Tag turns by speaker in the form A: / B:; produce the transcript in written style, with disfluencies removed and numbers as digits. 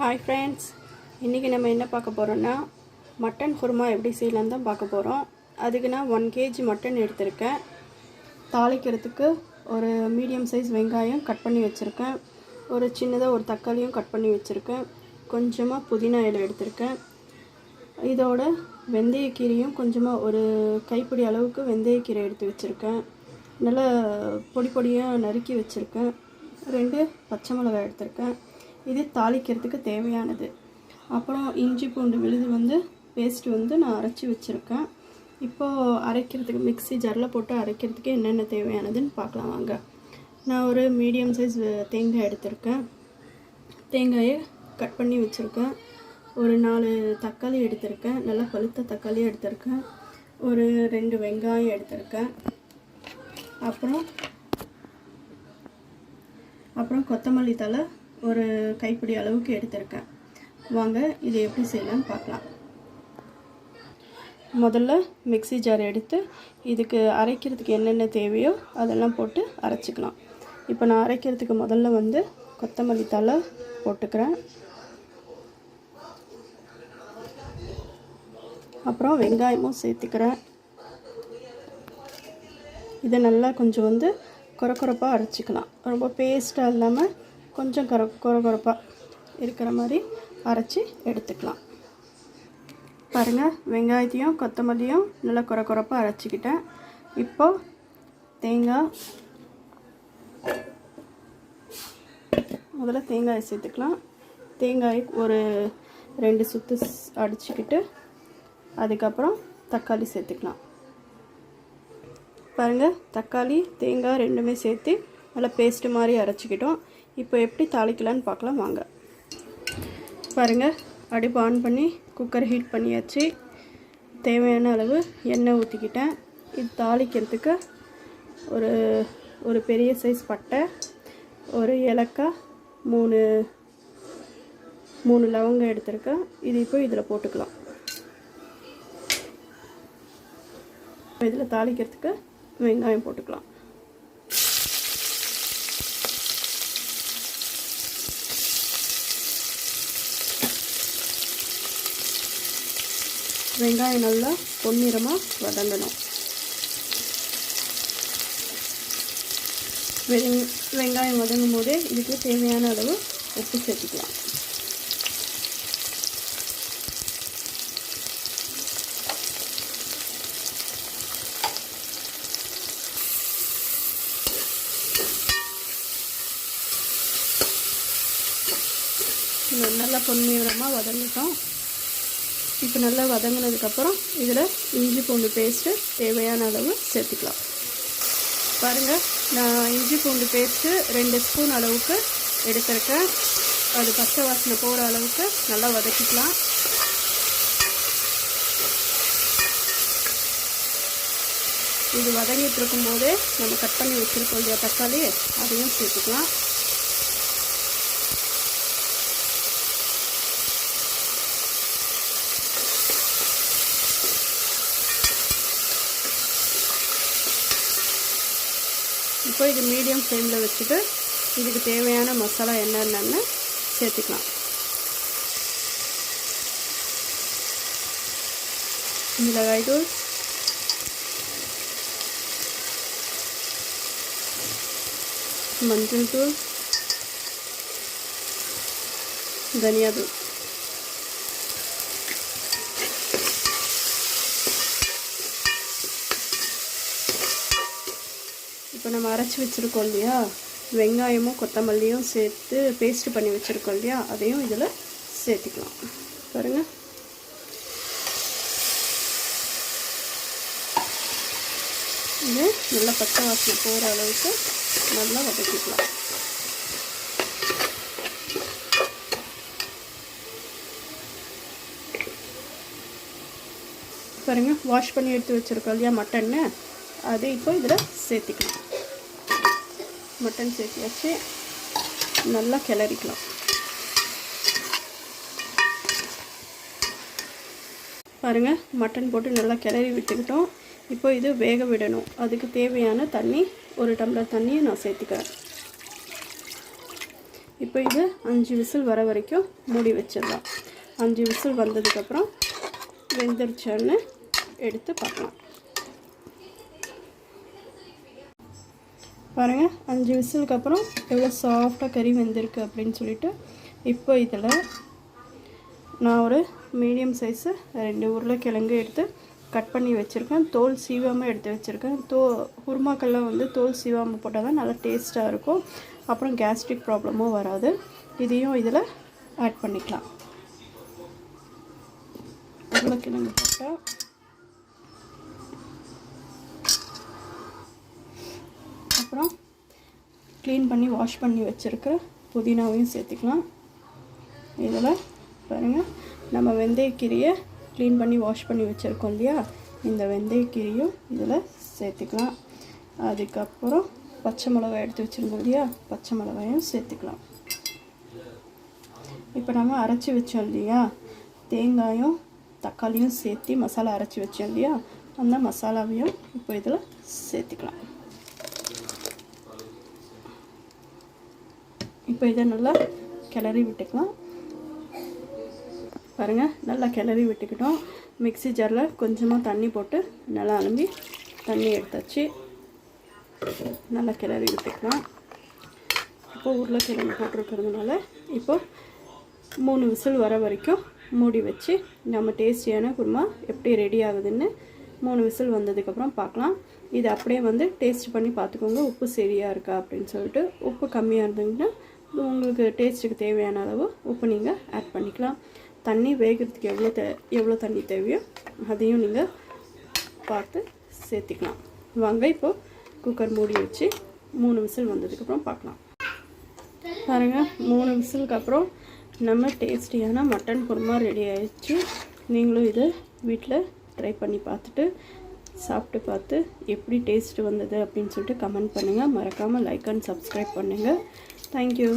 A: Hi friends, இன்றைக்கி நம்ம என்ன பார்க்க போகிறோன்னா மட்டன் குருமா எப்படி செய்யலான்னு தான் பார்க்க போகிறோம். அதுக்கு நான் 1 kg மட்டன் எடுத்திருக்கேன். தாளிக்கிறதுக்கு ஒரு மீடியம் சைஸ் வெங்காயம் கட் பண்ணி வச்சுருக்கேன். ஒரு சின்னதாக ஒரு தக்காளியும் கட் பண்ணி வச்சுருக்கேன். கொஞ்சமாக புதினா இலை எடுத்திருக்கேன். இதோட வெந்தயக்கீரையும் கொஞ்சமாக ஒரு கைப்பிடி அளவுக்கு வெந்தயக்கீரை எடுத்து வச்சுருக்கேன். நல்லா பொடி பொடியாக நறுக்கி வச்சுருக்கேன். 2 பச்சை மிளகாய் எடுத்திருக்கேன். இது தாளிக்கிறதுக்கு தேவையானது. அப்புறம் இஞ்சி பூண்டு விழுது பேஸ்ட்டு நான் அரைச்சி வச்சுருக்கேன். இப்போது அரைக்கிறதுக்கு மிக்ஸி ஜாரில் போட்டு அரைக்கிறதுக்கு என்னென்ன தேவையானதுன்னு பார்க்கலாம் வாங்க. நான் ஒரு மீடியம் சைஸ் தேங்காய் எடுத்திருக்கேன். தேங்காயை கட் பண்ணி வச்சுருக்கேன். ஒரு 4 தக்காளி எடுத்திருக்கேன். நல்லா பழுத்த தக்காளி எடுத்திருக்கேன். ஒரு 2 வெங்காயம் எடுத்திருக்கேன். அப்புறம் கொத்தமல்லி தழை ஒரு கைப்பிடி அளவுக்கு எடுத்திருக்கேன். வாங்க இது எப்படி செய்யலான்னு பார்க்கலாம். முதல்ல மிக்ஸி ஜார் எடுத்து இதுக்கு அரைக்கிறதுக்கு என்னென்ன தேவையோ அதெல்லாம் போட்டு அரைச்சிக்கலாம். இப்போ நான் அரைக்கிறதுக்கு முதல்ல கொத்தமல்லி தழை போட்டுக்கிறேன். அப்புறம் வெங்காயமும் சேர்த்துக்கிறேன். இதை நல்லா கொஞ்சம் கொரப்பாக அரைச்சிக்கலாம். ரொம்ப பேஸ்ட்டாக இல்லாமல் கொஞ்சம் கொரப்பாக இருக்கிற மாதிரி அரைச்சி எடுத்துக்கலாம். பாருங்கள், வெங்காயத்தையும் கொத்தமல்லியும் நல்லா கொரப்பாக அரைச்சிக்கிட்டேன். இப்போது முதல்ல தேங்காயை சேர்த்துக்கலாம். தேங்காய் ஒரு 2 சுற்று அடிச்சுக்கிட்டு அதுக்கப்புறம் தக்காளி சேர்த்துக்கலாம். பாருங்கள், தக்காளி தேங்காய் ரெண்டுமே சேர்த்து நல்லா பேஸ்ட்டு மாதிரி அரைச்சிக்கிட்டோம். இப்போ எப்படி தாளிக்கலான்னு பார்க்கலாம் வாங்க. பாருங்கள், அடுப்பு ஆன் பண்ணி குக்கர் ஹீட் பண்ணியாச்சு. தேவையான அளவு எண்ணெய் ஊற்றிக்கிட்டேன். இது தாளிக்கிறதுக்கு ஒரு பெரிய சைஸ் பட்டை, ஒரு ஏலக்காய், 3 லவங்கம் எடுத்திருக்கேன். இது இப்போ இதில் போட்டுக்கலாம். இதில் தாளிக்கிறதுக்கு வெங்காயம் போட்டுக்கலாம். வெங்காயம் நல்லா பொன்னிறமாக வதங்கணும். வெங்காயம் வதங்கும் போதே இதுக்கு தேவையான அளவு உப்பு சேர்த்துக்கலாம். நல்லா பொன்னிறமாக வதங்கிட்டோம். இப்போ நல்லா வதங்கினதுக்கப்புறம் இதில் இஞ்சி பூண்டு பேஸ்ட்டு தேவையான அளவு சேர்த்துக்கலாம். பாருங்கள், நான் இஞ்சி பூண்டு பேஸ்ட்டு 2 ஸ்பூன் அளவுக்கு எடுத்திருக்கேன். அது பச்சை வாசனை போகிற அளவுக்கு நல்லா வதக்கிக்கலாம். இது வதங்கிட்டு இருக்கும்போதே நம்ம கட் பண்ணி வச்சுருக்கோம் இல்லையா தக்காளி, அதையும் சேர்த்துக்கலாம். இப்போ இது மீடியம் ஃப்ளேமில் வச்சுட்டு இதுக்கு தேவையான மசாலா என்னென்னு சேர்த்துக்கலாம். மிளகாய் தூள், மஞ்சள் தூள், தனியா தூள். இப்போ நம்ம அரைச்சி வச்சுருக்கோம் இல்லையா, வெங்காயமும் கொத்தமல்லியும் சேர்த்து பேஸ்ட்டு பண்ணி வச்சுருக்கோம் இல்லையா, அதையும் இதில் சேர்த்துக்கலாம். பாருங்கள், இது நல்லா பச்சை வாசனை போகிற அளவுக்கு நல்லா வதக்கிக்கலாம். பாருங்கள், வாஷ் பண்ணி எடுத்து வச்சுருக்கோம் இல்லையா மட்டன்னு, அதை இப்போ இதில் சேர்த்திக்கலாம். மட்டன் சேர்த்தியாச்சு, நல்லா கிளறிக்கலாம். பாருங்கள், மட்டன் போட்டு நல்லா கிளறி விட்டுக்கிட்டோம். இப்போ இது வேக விடணும். அதுக்கு தேவையான தண்ணி, 1 டம்ளர் தண்ணியை நான் சேர்த்துக்கிறேன். இப்போ இது 5 விசில் வர வரைக்கும் மூடி வச்சிடலாம். 5 விசில் வந்ததுக்கப்புறம் வெந்துருச்சான்னு எடுத்து பார்க்கலாம். பாருங்கள், 5 விசிலுக்கு அப்புறம் எவ்வளோ சாஃப்டாக கறி வெந்திருக்கு அப்படின்னு சொல்லிட்டு. இப்போ இதில் நான் ஒரு மீடியம் சைஸு 2 உருளைக்கிழங்கு எடுத்து கட் பண்ணி வச்சுருக்கேன். தோல் சீவாமல் எடுத்து வச்சுருக்கேன். குருமாக்கெல்லாம் வந்து தோல் சீவாமல் போட்டால் தான் நல்லா டேஸ்ட்டாக இருக்கும். அப்புறம் கேஸ்ட்ரிக் ப்ராப்ளமும் வராது. இதையும் இதில் ஆட் பண்ணிக்கலாம். உருளைக்கிழங்கு போட்டால் அப்புறம் க்ளீன் பண்ணி வாஷ் பண்ணி வச்சுருக்க புதினாவையும் சேர்த்துக்கலாம். இதில் பாருங்கள், நம்ம வெந்தயக்கீரையை க்ளீன் பண்ணி வாஷ் பண்ணி வச்சுருக்கோம் இல்லையா, இந்த வெந்தயக்கீரையும் இதில் சேர்த்துக்கலாம். அதுக்கப்புறம் பச்சை மிளகாய் எடுத்து வச்சுருந்தோம் இல்லையா, பச்சை மிளகாயும் சேர்த்துக்கலாம். இப்போ நம்ம அரைச்சி வச்சோம் இல்லையா, தேங்காயும் தக்காளியும் சேர்த்து மசாலா அரைச்சி வச்சோம் இல்லையா, அந்த மசாலாவையும் இப்போ இதில் சேர்த்துக்கலாம். இப்போ இதை நல்லா கிளறி விட்டுக்கலாம். பாருங்கள், நல்லா கிளறி விட்டுக்கிட்டோம். மிக்ஸி ஜாரில் கொஞ்சமாக தண்ணி போட்டு நல்லா அலம்பி தண்ணி எடுத்தாச்சு. நல்லா கிளறி விட்டுக்கலாம். இப்போ உருளைக்கிழங்கு போட்டிருக்கிறதுனால இப்போ 3 விசில் வர வரைக்கும் மூடி வச்சு நம்ம டேஸ்டியான குருமா எப்படி ரெடி ஆகுதுன்னு 3 விசில் வந்ததுக்கப்புறம் பார்க்கலாம். இது அப்படியே வந்து டேஸ்ட் பண்ணி பார்த்துக்கோங்க, உப்பு சரியாக இருக்கா அப்படின்னு சொல்லிட்டு. உப்பு கம்மியாக இருந்ததுன்னா உங்களுக்கு டேஸ்ட்டுக்கு தேவையான அளவு உப்பு நீங்கள் ஆட் பண்ணிக்கலாம். தண்ணி வேகிறதுக்கு எவ்வளோ தண்ணி தேவையோ அதையும் நீங்கள் பார்த்து சேர்த்திக்கலாம். வாங்க இப்போ குக்கர் மூடி வச்சு 3 விசில் வந்ததுக்கப்புறம் பார்க்கலாம். பாருங்கள், 3 விசிலுக்கு அப்புறம் நம்ம டேஸ்டியான மட்டன் குருமா ரெடி ஆயிடுச்சு. நீங்களும் இதை வீட்டில் ட்ரை பண்ணி பார்த்துட்டு சாப்பிட்டு பார்த்து எப்படி டேஸ்ட்டு வந்தது அப்படின்னு சொல்லிட்டு கமெண்ட் பண்ணுங்கள். மறக்காமல் லைக் அண்ட் சப்ஸ்கிரைப் பண்ணுங்கள். தேங்க்யூ.